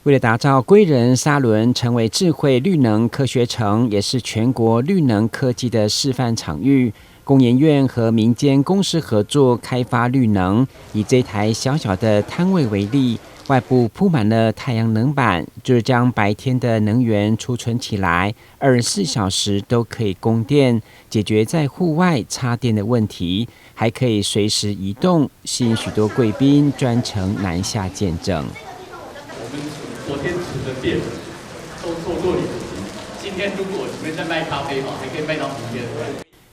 为了打造归仁沙仑成为智慧绿能科学城，也是全国绿能科技的示范场域，工研院和民间公司合作开发绿能。以这台小小的摊位为例，外部铺满了太阳能板，就是将白天的能源储存起来，24小时都可以供电，解决在户外插电的问题，还可以随时移动，吸引许多贵宾专程南下见证。我们昨天储的电都做过旅行，今天如果你们在卖咖啡还可以卖到明天。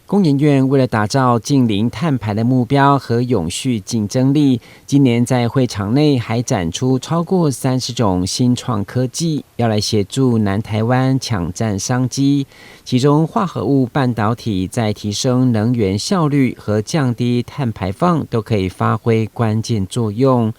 工研院为了打造净零碳排的目标和永续竞争力，今年在会场内还展出超过30种新创科技，要来协助南台湾抢占商机。其中，化合物半导体在提升能源效率和降低碳排放都可以发挥关键作用。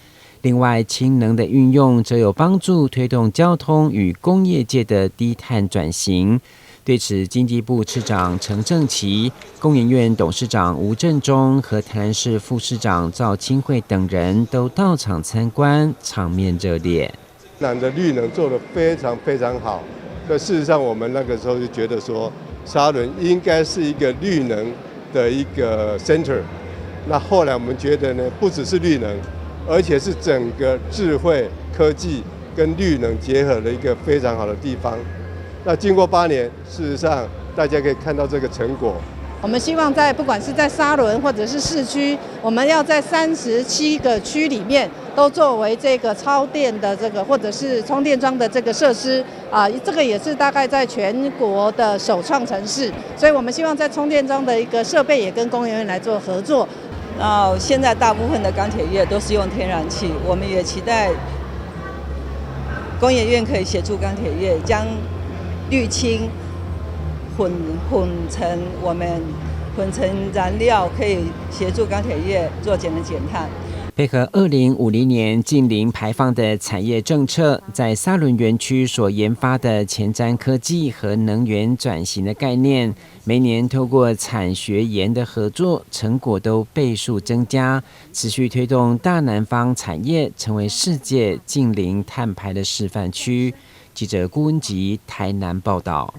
另外，氢能的运用则有帮助推动交通与工业界的低碳转型。对此，经济部次长陈正奇、工研院董事长吴振中和台南市副市长赵清惠等人都到场参观，场面热烈。南的绿能做得非常非常好，那事实上我们那个时候就觉得说，沙仑应该是一个绿能的一个 center。那后来我们觉得呢，不只是绿能，而且是整个智慧科技跟绿能结合的一个非常好的地方。那经过8年，事实上大家可以看到这个成果。我们希望不管是在沙仑或者是市区，我们要在37个区里面都作为这个超电的这个或者是充电桩的这个设施这个也是大概在全国的首创城市，所以我们希望在充电桩的一个设备也跟工研院来做合作。现在大部分的钢铁业都是用天然气，我们也期待工研院可以协助钢铁业将绿氢混成燃料，可以协助钢铁业做节能减碳。配合2050年净零排放的产业政策，在沙仑园区所研发的前瞻科技和能源转型的概念，每年透过产学研的合作，成果都倍数增加，持续推动大南方产业成为世界净零碳排的示范区。记者顾文吉台南报道。